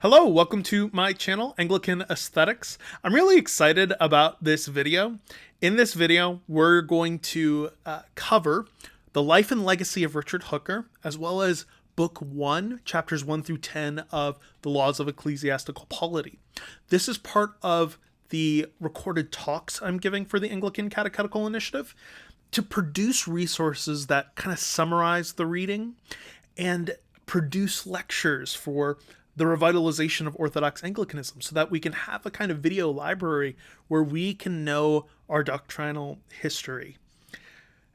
Hello, welcome to my channel, Anglican Aesthetics. I'm really excited about this video. In this video, we're going to cover the life and legacy of Richard Hooker, as well as Book 1, chapters 1 through 10 of the Laws of Ecclesiastical Polity. This is part of the recorded talks I'm giving for the Anglican Catechetical initiative to produce resources that kind of summarize the reading and produce lectures for the revitalization of Orthodox Anglicanism so that we can have a kind of video library where we can know our doctrinal history.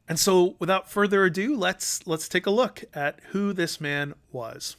And so without further ado, let's take a look at who this man was.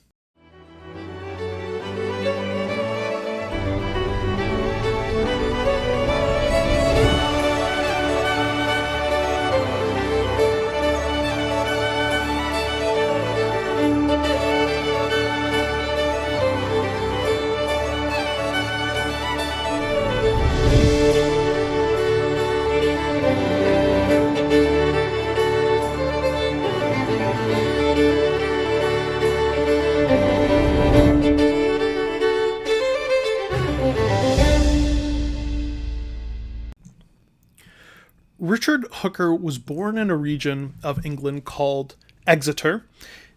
Richard Hooker was born in a region of England called Exeter.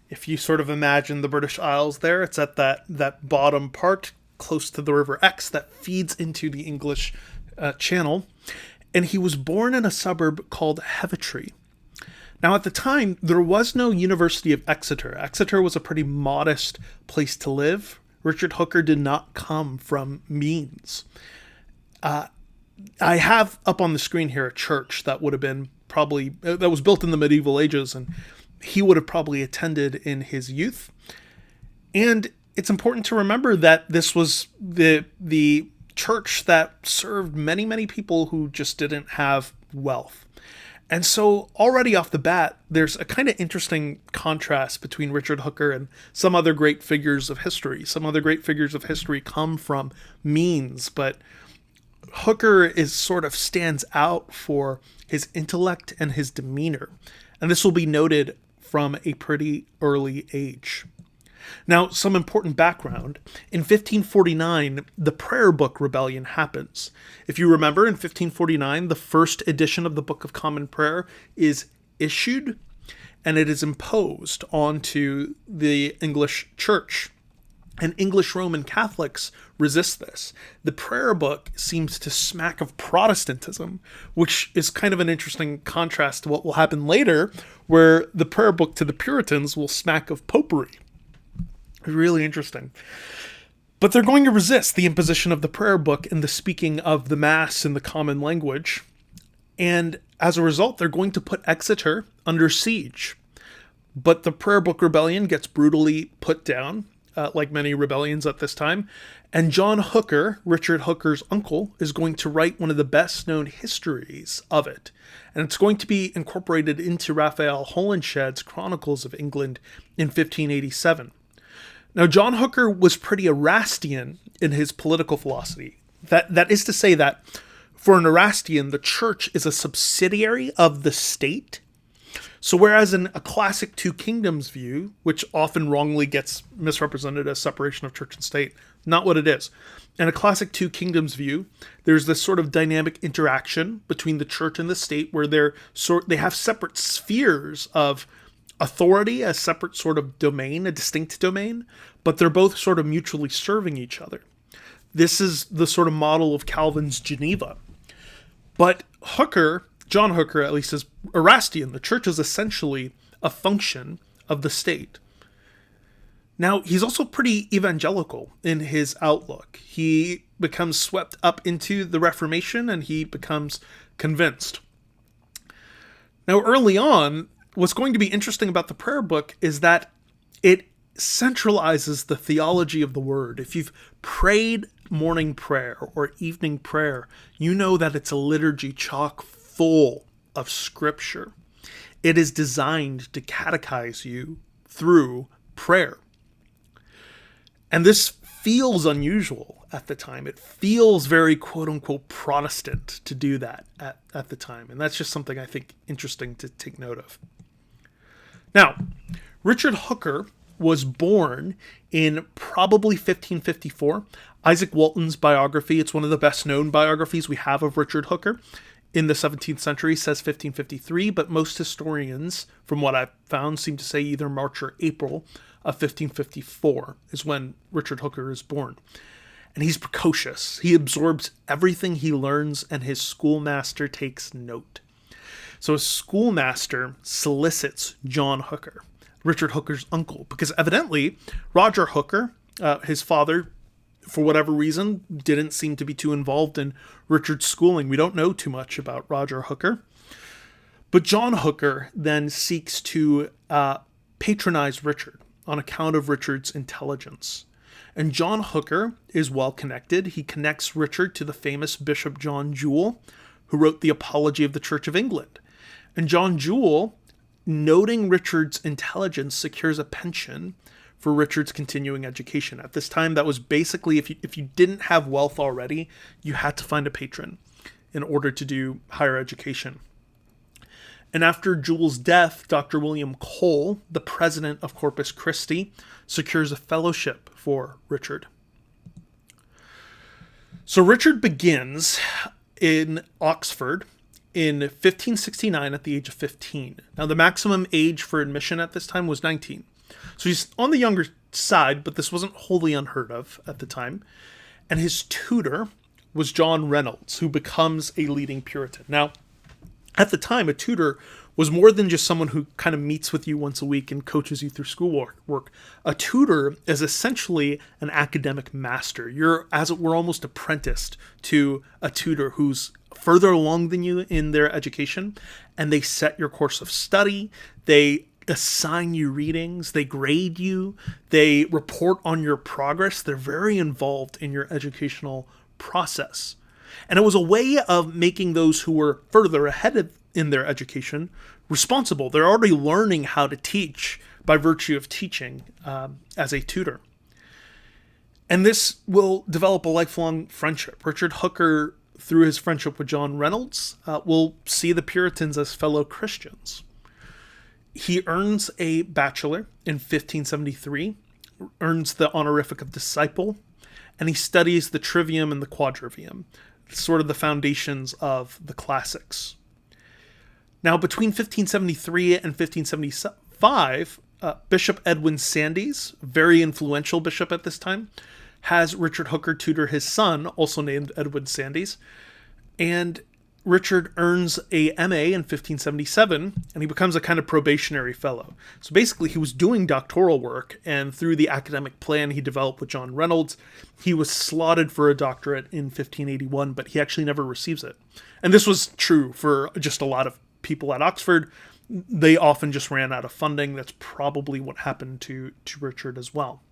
If you sort of imagine the British Isles there, it's at that bottom part close to the River Exe that feeds into the English Channel. And he was born in a suburb called Heavitree. Now, at the time, there was no University of Exeter. Exeter was a pretty modest place to live. Richard Hooker did not come from means. I have up on the screen here a church that would have been that was built in the medieval ages, and he would have probably attended in his youth. And it's important to remember that this was the church that served many, many people who just didn't have wealth. And so already off the bat, there's a kind of interesting contrast between Richard Hooker and some other great figures of history. Some other great figures of history come from means, but Hooker sort of stands out for his intellect and his demeanor, and this will be noted from a pretty early age. Now, some important background. In 1549, the Prayer Book Rebellion happens. If you remember, in 1549, the first edition of the Book of Common Prayer is issued, and it is imposed onto the English Church. And English Roman Catholics resist this. The prayer book seems to smack of Protestantism, which is kind of an interesting contrast to what will happen later, where the prayer book to the Puritans will smack of popery. Really interesting. But they're going to resist the imposition of the prayer book and the speaking of the Mass in the common language. And as a result, they're going to put Exeter under siege. But the prayer book rebellion gets brutally put down, like many rebellions at this time. And John Hooker, Richard Hooker's uncle, is going to write one of the best known histories of it. And it's going to be incorporated into Raphael Holinshed's Chronicles of England in 1587. Now, John Hooker was pretty Erastian in his political philosophy. That is to say that for an Erastian, the church is a subsidiary of the state. So whereas in a classic two kingdoms view, which often wrongly gets misrepresented as separation of church and state, not what it is. In a classic two kingdoms view, there's this sort of dynamic interaction between the church and the state where they have separate spheres of authority, a separate sort of domain, a distinct domain, but they're both sort of mutually serving each other. This is the sort of model of Calvin's Geneva. But John Hooker, at least, is Erastian. The church is essentially a function of the state. Now, he's also pretty evangelical in his outlook. He becomes swept up into the Reformation and he becomes convinced. Now, early on, what's going to be interesting about the prayer book is that it centralizes the theology of the word. If you've prayed morning prayer or evening prayer, you know that it's a liturgy chock full of scripture. It is designed to catechize you through prayer. And this feels unusual at the time. It feels very quote-unquote Protestant to do that at the time. And that's just something I think interesting to take note of. Now, Richard Hooker was born in probably 1554. Isaac Walton's biography, it's one of the best known biographies we have of Richard Hooker in the 17th century, says 1553, but most historians, from what I've found, seem to say either March or April of 1554 is when Richard Hooker is born. And he's precocious. He absorbs everything he learns, and his schoolmaster takes note. So his schoolmaster solicits John Hooker, Richard Hooker's uncle, because evidently Roger Hooker, his father, for whatever reason, didn't seem to be too involved in Richard's schooling. We don't know too much about Roger Hooker. But John Hooker then seeks to patronize Richard on account of Richard's intelligence. And John Hooker is well connected. He connects Richard to the famous Bishop John Jewel, who wrote the Apology of the Church of England. And John Jewel, noting Richard's intelligence, secures a pension for Richard's continuing education. At this time, that was basically, if you didn't have wealth already, you had to find a patron in order to do higher education. And after Jewel's death, Dr. William Cole, the president of Corpus Christi, secures a fellowship for Richard. So Richard begins in Oxford in 1569 at the age of 15. Now, the maximum age for admission at this time was 19. So he's on the younger side, but this wasn't wholly unheard of at the time. And his tutor was John Reynolds, who becomes a leading Puritan. Now, at the time, a tutor was more than just someone who kind of meets with you once a week and coaches you through schoolwork. A tutor is essentially an academic master. You're, as it were, almost apprenticed to a tutor who's further along than you in their education, and they set your course of study. They assign you readings. They grade you. They report on your progress. They're very involved in your educational process. And it was a way of making those who were further ahead in their education responsible. They're already learning how to teach by virtue of teaching as a tutor. And this will develop a lifelong friendship. Richard Hooker, through his friendship with John Reynolds, will see the Puritans as fellow Christians. He earns a bachelor in 1573, earns the honorific of disciple, and he studies the trivium and the quadrivium, sort of the foundations of the classics. Now, between 1573 and 1575, Bishop Edwin Sandys, very influential bishop at this time, has Richard Hooker tutor his son, also named Edwin Sandys, and Richard earns a MA in 1577, and he becomes a kind of probationary fellow. So basically, he was doing doctoral work, and through the academic plan he developed with John Reynolds, he was slotted for a doctorate in 1581, but he actually never receives it. And this was true for just a lot of people at Oxford. They often just ran out of funding. That's probably what happened to Richard as well.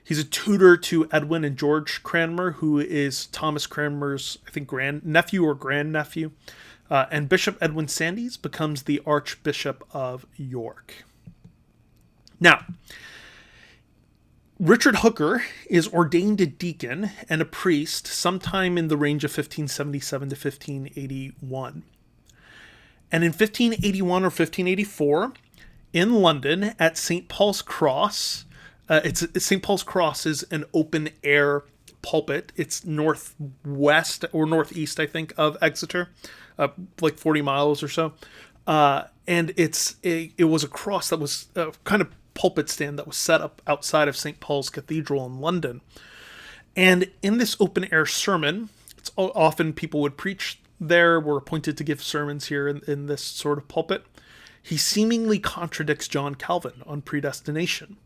He's a tutor to Edwin and George Cranmer, who is Thomas Cranmer's, I think, nephew or grandnephew. And Bishop Edwin Sandys becomes the Archbishop of York. Now, Richard Hooker is ordained a deacon and a priest sometime in the range of 1577 to 1581. And in 1581 or 1584, in London at St. Paul's Cross, St. Paul's Cross is an open-air pulpit. It's northwest or northeast, I think, of Exeter, like 40 miles or so. And it was a cross that was a kind of pulpit stand that was set up outside of St. Paul's Cathedral in London. And in this open-air sermon, it's often people would preach there, were appointed to give sermons here in this sort of pulpit. He seemingly contradicts John Calvin on predestination.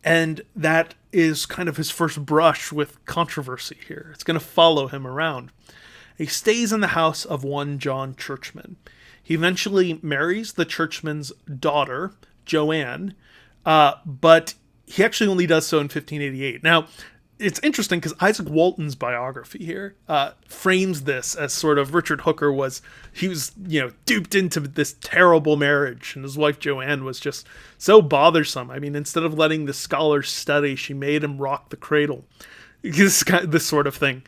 And that is kind of his first brush with controversy here. It's going to follow him around. He stays in the house of one John Churchman. He eventually marries the Churchman's daughter, Joanne, but he actually only does so in 1588. Now, it's interesting because Isaac Walton's biography here frames this as sort of Richard Hooker was duped into this terrible marriage, and his wife Joanne was just so bothersome. I mean, instead of letting the scholars study, she made him rock the cradle. This sort of thing.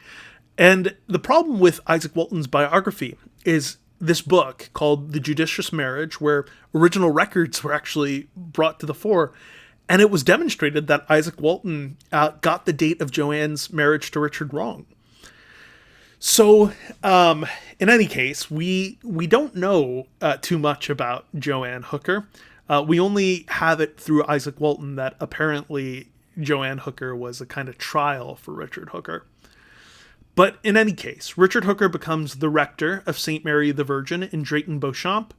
And the problem with Isaac Walton's biography is this book called The Judicious Marriage, where original records were actually brought to the fore. And it was demonstrated that Isaac Walton got the date of Joanne's marriage to Richard wrong. So, in any case, we don't know too much about Joanne Hooker. We only have it through Isaac Walton that apparently Joanne Hooker was a kind of trial for Richard Hooker. But in any case, Richard Hooker becomes the rector of St. Mary the Virgin in Drayton Beauchamp,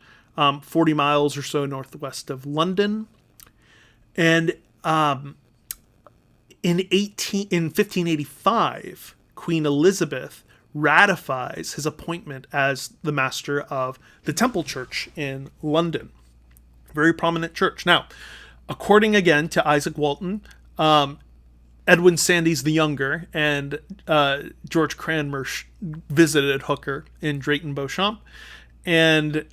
40 miles or so northwest of London. And in 1585, Queen Elizabeth ratifies his appointment as the master of the Temple Church in London. Very prominent church. Now, according again to Isaac Walton, Edwin Sandys the Younger and George Cranmer visited Hooker in Drayton Beauchamp and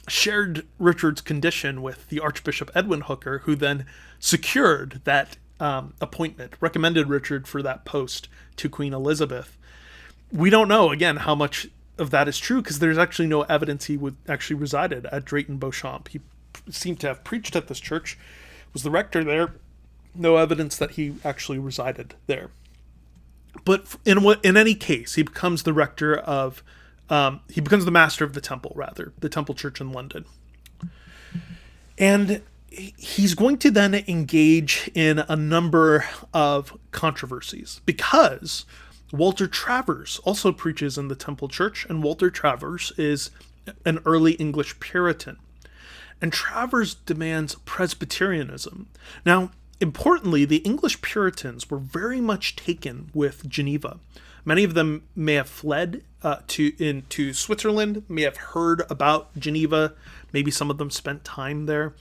shared Richard's condition with the Archbishop Edwin Hooker, who then secured that appointment, recommended Richard for that post to Queen Elizabeth. We don't know, again, how much of that is true, because there's actually no evidence he would actually resided at Drayton Beauchamp. He seemed to have preached at this church, was the rector there. No evidence that he actually resided there. But in any case, he becomes the rector of, he becomes the master of the temple, rather, the Temple Church in London. And he's going to then engage in a number of controversies, because Walter Travers also preaches in the Temple Church, and Walter Travers is an early English Puritan. And Travers demands Presbyterianism. Now, importantly, the English Puritans were very much taken with Geneva. Many of them may have fled into Switzerland, may have heard about Geneva, maybe some of them spent time there.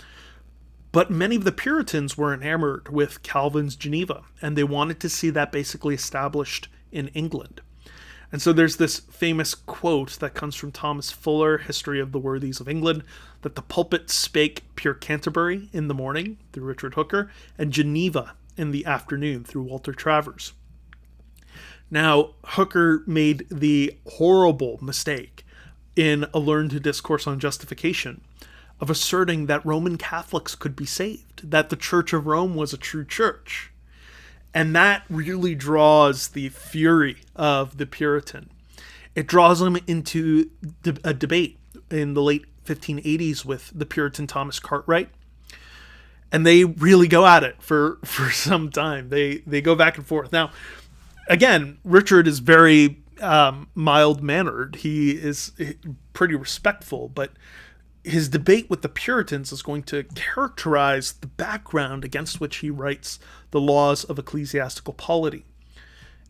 But many of the Puritans were enamored with Calvin's Geneva, and they wanted to see that basically established in England. And so there's this famous quote that comes from Thomas Fuller, History of the Worthies of England, that the pulpit spake pure Canterbury in the morning through Richard Hooker, and Geneva in the afternoon through Walter Travers. Now, Hooker made the horrible mistake in a Learned Discourse on Justification of asserting that Roman Catholics could be saved, that the Church of Rome was a true church. And that really draws the fury of the Puritan. It draws him into a debate in the late 1580s with the Puritan Thomas Cartwright. And they really go at it for some time. They go back and forth. Now, again, Richard is very mild-mannered. He is pretty respectful, but his debate with the Puritans is going to characterize the background against which he writes the laws of Ecclesiastical Polity.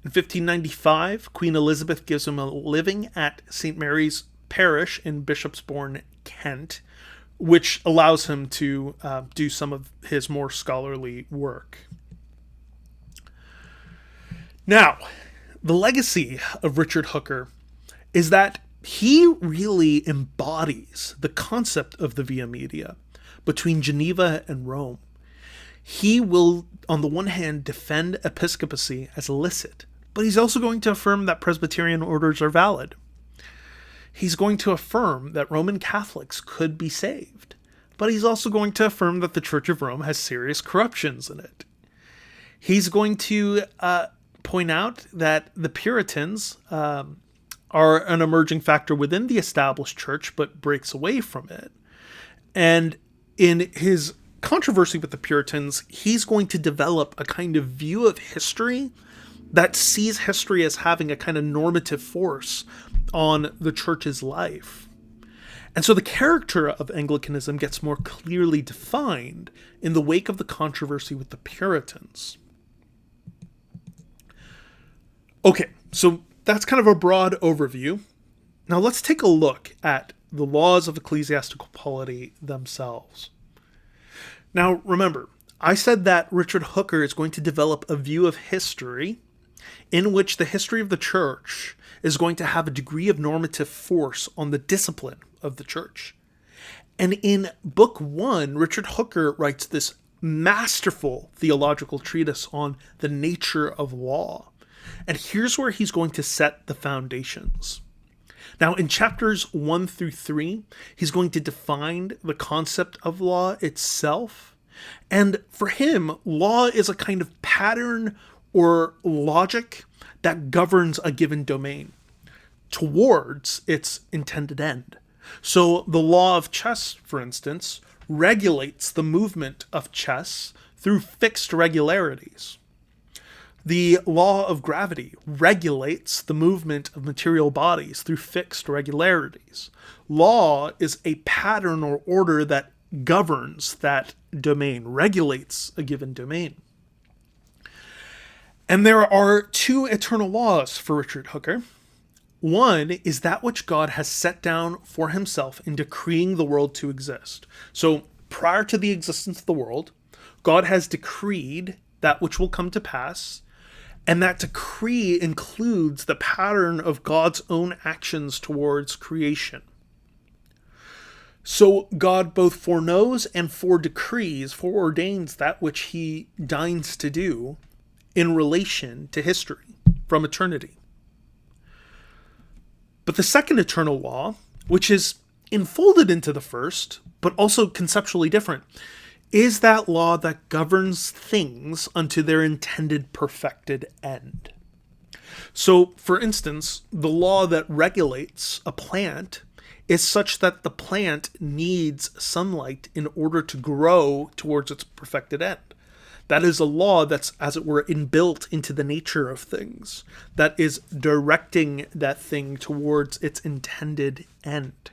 In 1595, Queen Elizabeth gives him a living at St. Mary's Parish in Bishopsbourne, Kent, which allows him to do some of his more scholarly work. Now, the legacy of Richard Hooker is that he really embodies the concept of the Via Media between Geneva and Rome. He will, on the one hand, defend episcopacy as illicit, but he's also going to affirm that Presbyterian orders are valid. He's going to affirm that Roman Catholics could be saved, but he's also going to affirm that the Church of Rome has serious corruptions in it. He's going to point out that the Puritans are an emerging factor within the established church, but breaks away from it. And in his controversy with the Puritans, he's going to develop a kind of view of history that sees history as having a kind of normative force on the church's life. And so the character of Anglicanism gets more clearly defined in the wake of the controversy with the Puritans. Okay, so that's kind of a broad overview. Now let's take a look at the laws of ecclesiastical polity themselves. Now remember, I said that Richard Hooker is going to develop a view of history in which the history of the church is going to have a degree of normative force on the discipline of the church. And in Book 1, Richard Hooker writes this masterful theological treatise on the nature of law. And here's where he's going to set the foundations. Now, in chapters 1 through 3, he's going to define the concept of law itself. And for him, law is a kind of pattern or logic that governs a given domain towards its intended end. So the law of chess, for instance, regulates the movement of chess through fixed regularities. The law of gravity regulates the movement of material bodies through fixed regularities. Law is a pattern or order that governs that domain, regulates a given domain. And there are two eternal laws for Richard Hooker. One is that which God has set down for himself in decreeing the world to exist. So prior to the existence of the world, God has decreed that which will come to pass, and that decree includes the pattern of God's own actions towards creation. So God both foreknows and foredecrees, foreordains that which he deigns to do in relation to history from eternity. But the second eternal law, which is enfolded into the first, but also conceptually different, is that law that governs things unto their intended perfected end. So, for instance, the law that regulates a plant is such that the plant needs sunlight in order to grow towards its perfected end. That is a law that's, as it were, inbuilt into the nature of things, that is directing that thing towards its intended end.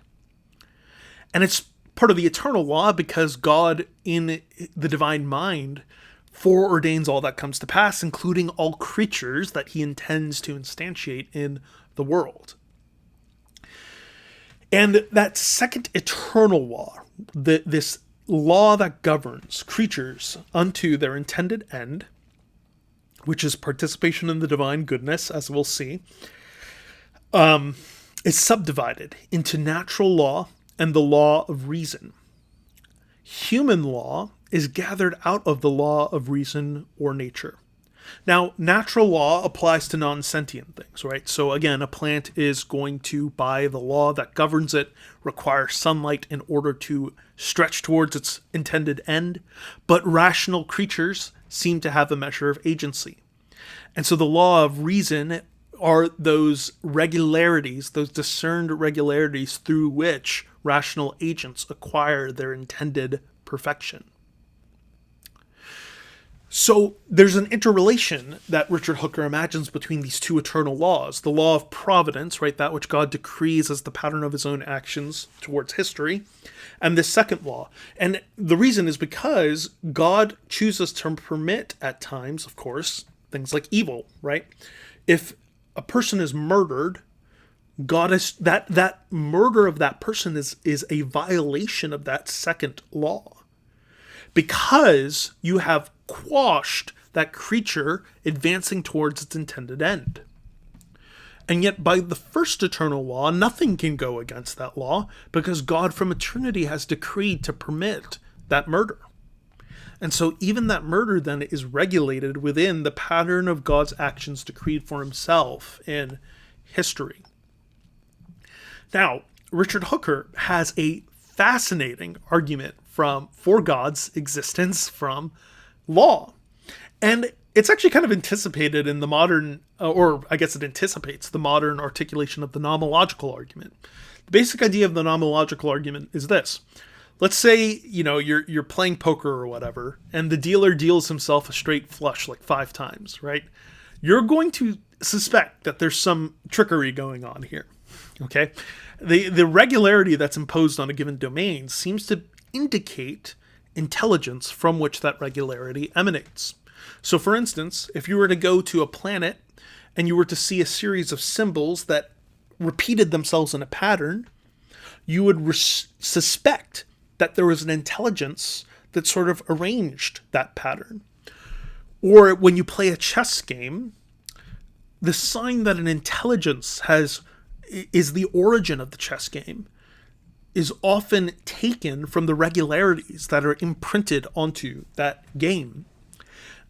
And it's part of the eternal law because God, in the divine mind, foreordains all that comes to pass, including all creatures that he intends to instantiate in the world. And that second eternal law, this law that governs creatures unto their intended end, which is participation in the divine goodness, as we'll see, is subdivided into natural law and the law of reason. Human law is gathered out of the law of reason or nature. Now, natural law applies to non-sentient things, right? So again, a plant is going to, by the law that governs it, require sunlight in order to stretch towards its intended end. But rational creatures seem to have a measure of agency. And so the law of reason are those regularities, those discerned regularities through which rational agents acquire their intended perfection. So there's an interrelation that Richard Hooker imagines between these two eternal laws. The law of providence, right, that which God decrees as the pattern of his own actions towards history, and this second law. And the reason is because God chooses to permit at times, of course, things like evil, right? If a person is murdered, God is that murder of that person is a violation of that second law. Because you have quashed that creature advancing towards its intended end. And yet by the first eternal law, nothing can go against that law because God from eternity has decreed to permit that murder. And so even that murder then is regulated within the pattern of God's actions decreed for himself in history. Now, Richard Hooker has a fascinating argument for God's existence from law. And it's actually kind of anticipated in the modern, or I guess it anticipates the modern articulation of the nomological argument. The basic idea of the nomological argument is this. Let's say, you're playing poker or whatever, and the dealer deals himself a straight flush like 5 times, right? You're going to suspect that there's some trickery going on here, okay? The regularity that's imposed on a given domain seems to indicate intelligence from which that regularity emanates. So for instance, if you were to go to a planet and you were to see a series of symbols that repeated themselves in a pattern, you would suspect that there was an intelligence that sort of arranged that pattern. Or when you play a chess game, the sign that an intelligence is the origin of the chess game is often taken from the regularities that are imprinted onto that game.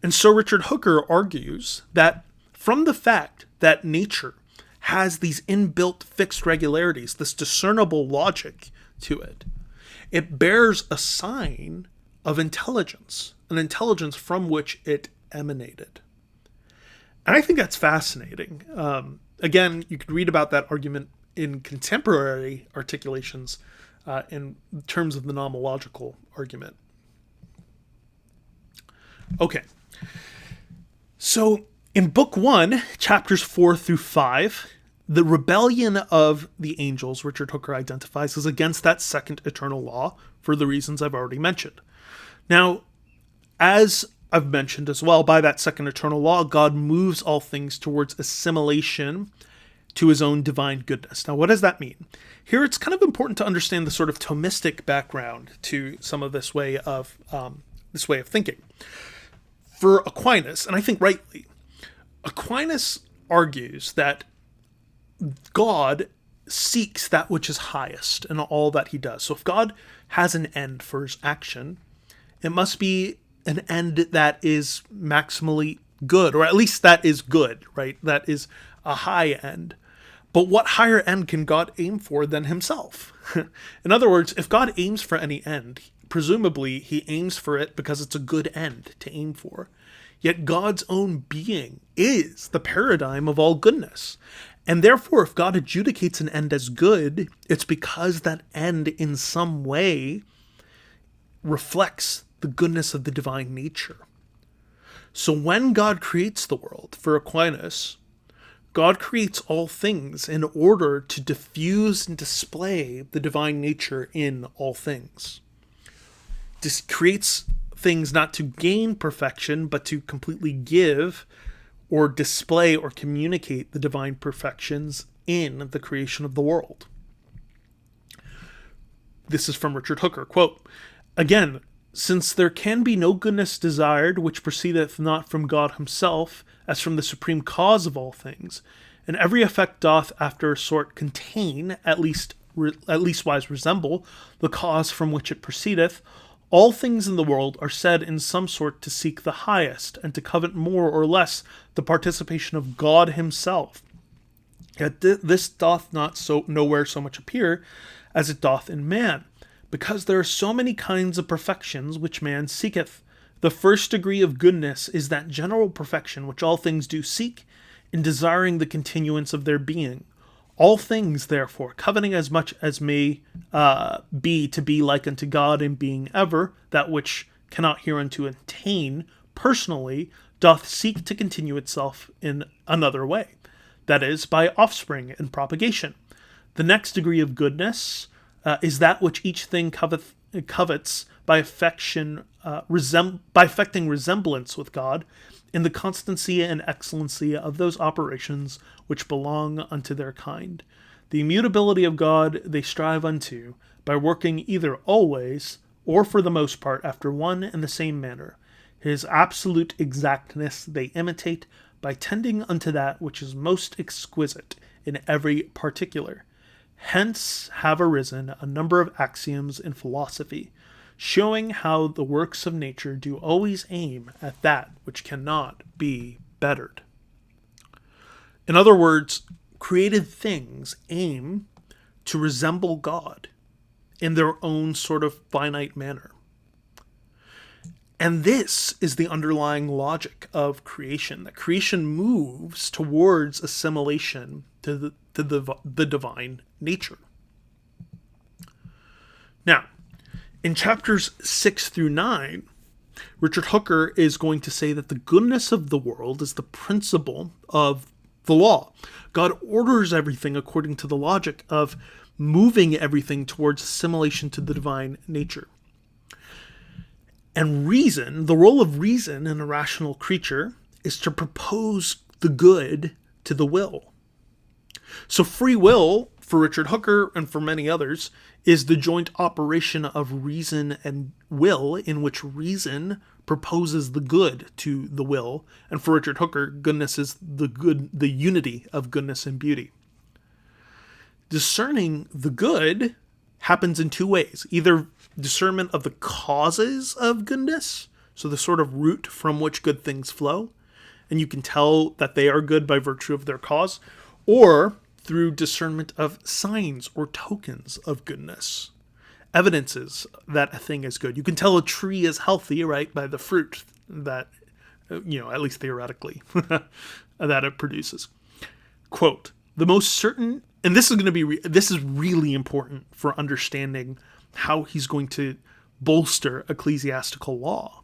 And so Richard Hooker argues that from the fact that nature has these inbuilt fixed regularities, this discernible logic to it, it bears a sign of intelligence, an intelligence from which it emanated. And I think that's fascinating. Again, you could read about that argument in contemporary articulations in terms of the nomological argument. Okay. So in Book 1, chapters 4 through 5, the rebellion of the angels, Richard Hooker identifies, is against that second eternal law for the reasons I've already mentioned. Now, as I've mentioned as well, by that second eternal law, God moves all things towards assimilation to his own divine goodness. Now, what does that mean? Here, it's kind of important to understand the sort of Thomistic background to some of this way of thinking. For Aquinas, and I think rightly, Aquinas argues that God seeks that which is highest in all that he does. So if God has an end for his action, it must be an end that is maximally good, or at least that is good, right? That is a high end. But what higher end can God aim for than himself? In other words, if God aims for any end, presumably he aims for it because it's a good end to aim for. Yet God's own being is the paradigm of all goodness. And therefore, if God adjudicates an end as good, it's because that end in some way reflects the goodness of the divine nature. So when God creates the world, for Aquinas, God creates all things in order to diffuse and display the divine nature in all things. This creates things not to gain perfection, but to completely give or display or communicate the divine perfections in the creation of the world. This is from Richard Hooker. Quote, again, since there can be no goodness desired which proceedeth not from God himself, as from the supreme cause of all things, and every effect doth after a sort contain, at leastwise resemble, the cause from which it proceedeth, all things in the world are said in some sort to seek the highest, and to covet more or less the participation of God himself. Yet this doth not so nowhere so much appear as it doth in man, because there are so many kinds of perfections which man seeketh. The first degree of goodness is that general perfection which all things do seek, in desiring the continuance of their being. All things, therefore, coveting as much as may be to be like unto God in being ever, that which cannot hereunto attain personally, doth seek to continue itself in another way, that is, by offspring and propagation. The next degree of goodness is that which each thing covets by affecting resemblance with God, in the constancy and excellency of those operations which belong unto their kind. The immutability of God they strive unto, by working either always, or for the most part after one and the same manner. His absolute exactness they imitate, by tending unto that which is most exquisite in every particular. Hence have arisen a number of axioms in philosophy, showing how the works of nature do always aim at that which cannot be bettered. In other words, created things aim to resemble God in their own sort of finite manner. And this is the underlying logic of creation, that creation moves towards assimilation to the divine nature. Now, in chapters 6 through 9, Richard Hooker is going to say that the goodness of the world is the principle of the law. God orders everything according to the logic of moving everything towards assimilation to the divine nature. And reason, the role of reason in a rational creature, is to propose the good to the will. So free will, for Richard Hooker and for many others, is the joint operation of reason and will, in which reason proposes the good to the will, and for Richard Hooker, goodness is the unity of goodness and beauty. Discerning the good happens in two ways: either discernment of the causes of goodness, so the sort of root from which good things flow, and you can tell that they are good by virtue of their cause, or through discernment of signs or tokens of goodness. evidences that a thing is good. You can tell a tree is healthy, right, by the fruit that, at least theoretically, that it produces. Quote, the most certain, and this is going to be, this is really important for understanding how he's going to bolster ecclesiastical law.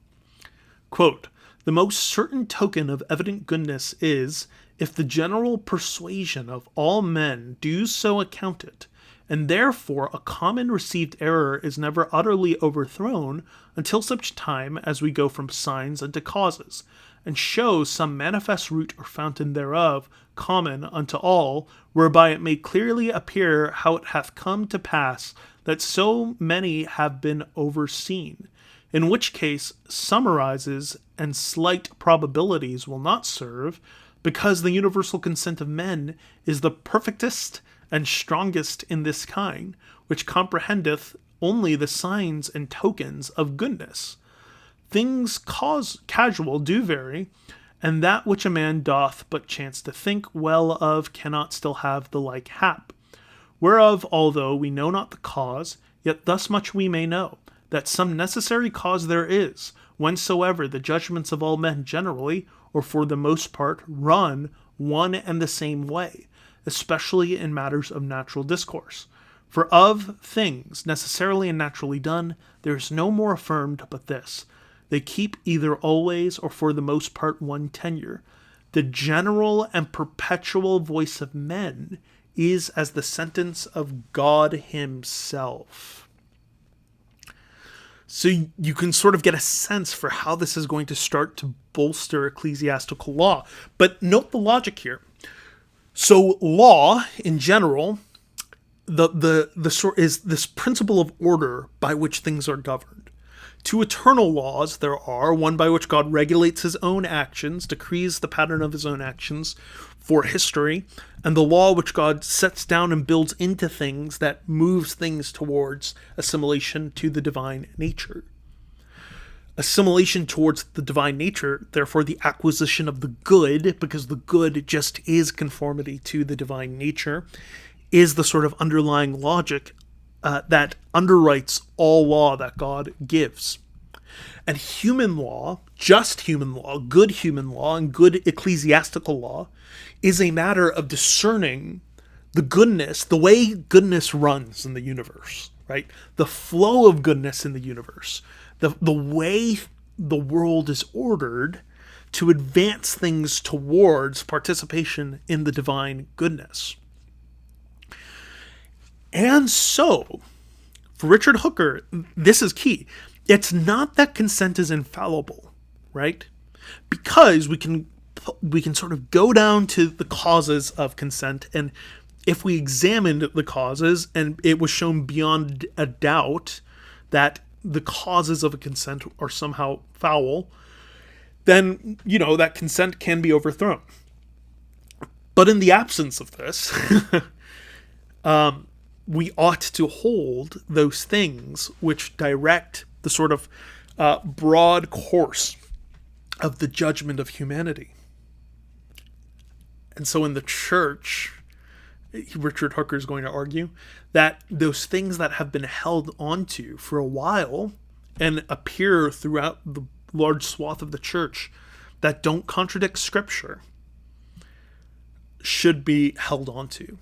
Quote, the most certain token of evident goodness is, if the general persuasion of all men do so account it, and therefore a common received error is never utterly overthrown until such time as we go from signs unto causes, and show some manifest root or fountain thereof common unto all, whereby it may clearly appear how it hath come to pass that so many have been overseen, in which case summarizes and slight probabilities will not serve, because the universal consent of men is the perfectest and strongest in this kind, which comprehendeth only the signs and tokens of goodness. Things casual do vary, and that which a man doth but chance to think well of cannot still have the like hap. Whereof, although we know not the cause, yet thus much we may know, that some necessary cause there is, whensoever the judgments of all men generally, or for the most part, run one and the same way, especially in matters of natural discourse. For of things necessarily and naturally done, there is no more affirmed but this: they keep either always or for the most part one tenure. The general and perpetual voice of men is as the sentence of God himself. So you can sort of get a sense for how this is going to start to bolster ecclesiastical law. But note the logic here. So law, in general, the sort is this principle of order by which things are governed. Two eternal laws there are, one by which God regulates his own actions, decrees the pattern of his own actions for history, and the law which God sets down and builds into things that moves things towards assimilation to the divine nature. Assimilation towards the divine nature, therefore the acquisition of the good, because the good just is conformity to the divine nature, is the sort of underlying logic that underwrites all law that God gives. And human law, just human law, good human law, and good ecclesiastical law is a matter of discerning the goodness, the way goodness runs in the universe, right? The flow of goodness in the universe, the way the world is ordered to advance things towards participation in the divine goodness. And so, for Richard Hooker, this is key. It's not that consent is infallible, right? Because we can sort of go down to the causes of consent, and if we examined the causes and it was shown beyond a doubt that the causes of a consent are somehow foul, then, that consent can be overthrown. But in the absence of this, we ought to hold those things which direct the sort of broad course of the judgment of humanity. And so in the church, Richard Hooker is going to argue that those things that have been held onto for a while and appear throughout the large swath of the church that don't contradict Scripture should be held onto.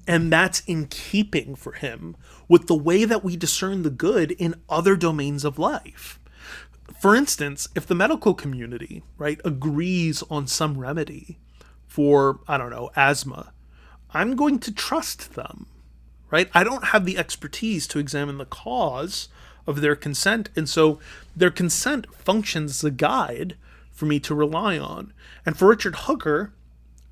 And that's in keeping for him with the way that we discern the good in other domains of life. For instance, if the medical community, right, agrees on some remedy for, asthma, I'm going to trust them, right? I don't have the expertise to examine the cause of their consent. And so their consent functions as a guide for me to rely on. And for Richard Hooker,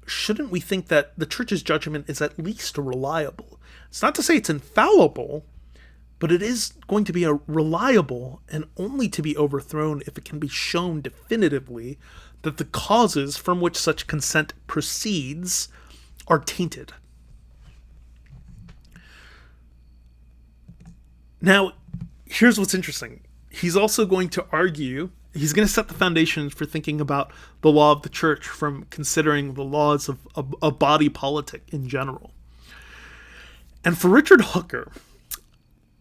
shouldn't we think that the church's judgment is at least reliable? It's not to say it's infallible, but it is going to be a reliable and only to be overthrown if it can be shown definitively that the causes from which such consent proceeds are tainted. Now, here's what's interesting. He's also going to argue, he's going to set the foundation for thinking about the law of the church from considering the laws of body politic in general. And for Richard Hooker,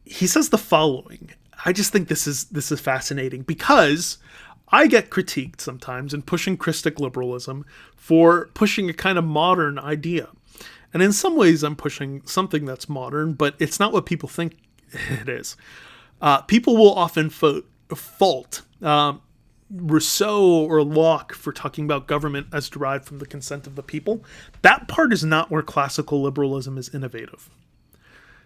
he says the following. I just think this is fascinating, because I get critiqued sometimes in pushing Christic liberalism for pushing a kind of modern idea. And in some ways I'm pushing something that's modern, but it's not what people think it is. People will often fault Rousseau or Locke for talking about government as derived from the consent of the people. That part is not where classical liberalism is innovative.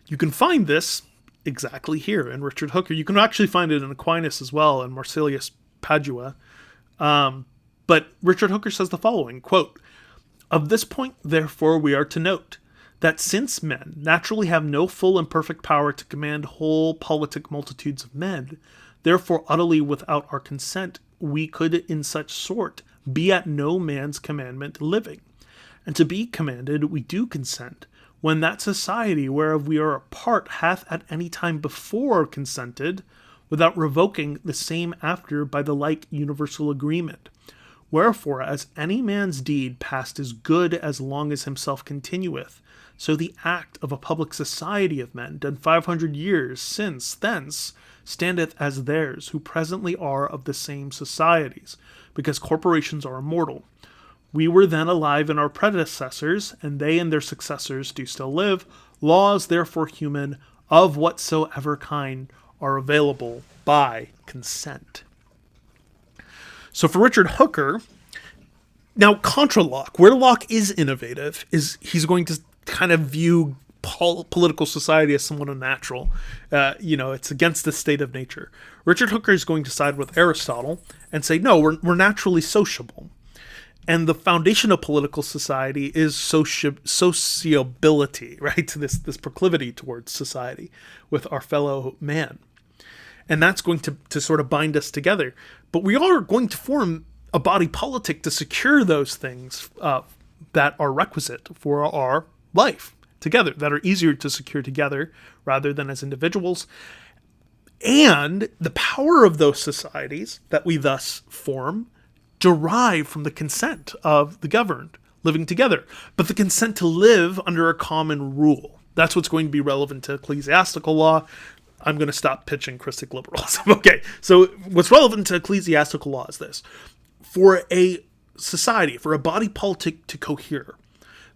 You can find this exactly here in Richard Hooker. You can actually find it in Aquinas as well, and Marsilius Padua. But Richard Hooker says the following, quote, "Of this point, therefore, we are to note that since men naturally have no full and perfect power to command whole politic multitudes of men, therefore utterly without our consent, we could in such sort be at no man's commandment living. And to be commanded we do consent, when that society whereof we are a part hath at any time before consented, without revoking the same after by the like universal agreement. Wherefore, as any man's deed past is good as long as himself continueth, so the act of a public society of men done 500 years since thence standeth as theirs who presently are of the same societies, because corporations are immortal. We were then alive in our predecessors, and they and their successors do still live. Laws, therefore human, of whatsoever kind, are available by consent." So for Richard Hooker, now contra Locke, where Locke is innovative, is he's going to kind of view political society as somewhat unnatural. It's against the state of nature. Richard Hooker is going to side with Aristotle and say, no, we're naturally sociable. And the foundation of political society is sociability, right? This proclivity towards society with our fellow man. And that's going to sort of bind us together. But we are going to form a body politic to secure those things that are requisite for our life together, that are easier to secure together rather than as individuals. And the power of those societies that we thus form derive from the consent of the governed living together, but the consent to live under a common rule. That's what's going to be relevant to ecclesiastical law. I'm going to stop pitching Christic liberalism. Okay, so what's relevant to ecclesiastical law is this. For a society, for a body politic to cohere,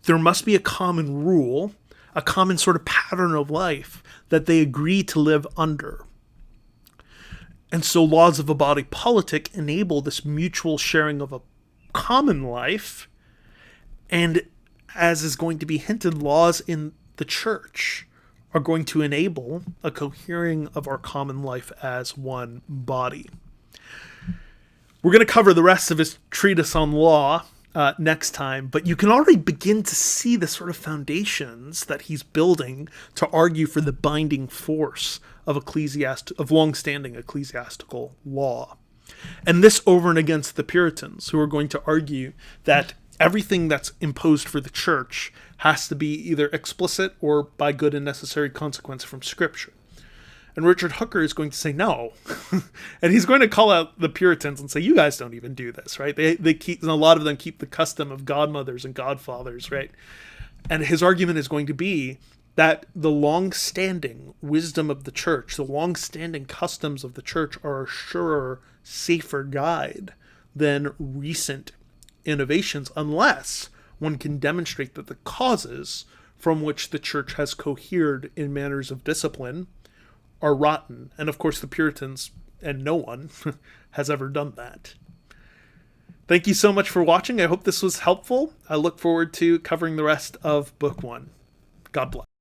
there must be a common rule, a common sort of pattern of life that they agree to live under. And so laws of a body politic enable this mutual sharing of a common life. And as is going to be hinted, laws in the church are going to enable a cohering of our common life as one body. We're going to cover the rest of his treatise on law next time, but you can already begin to see the sort of foundations that he's building to argue for the binding force of long-standing ecclesiastical law. And this over and against the Puritans, who are going to argue that everything that's imposed for the church has to be either explicit or by good and necessary consequence from Scripture. And Richard Hooker is going to say no. And he's going to call out the Puritans and say, you guys don't even do this, right? They keep, and a lot of them keep the custom of godmothers and godfathers, right? And his argument is going to be that the long-standing wisdom of the church, the long-standing customs of the church are a surer, safer guide than recent innovations, unless one can demonstrate that the causes from which the church has cohered in manners of discipline are rotten. And of course the Puritans, and no one, has ever done that. Thank you so much for watching. I hope this was helpful. I look forward to covering the rest of Book 1. God bless.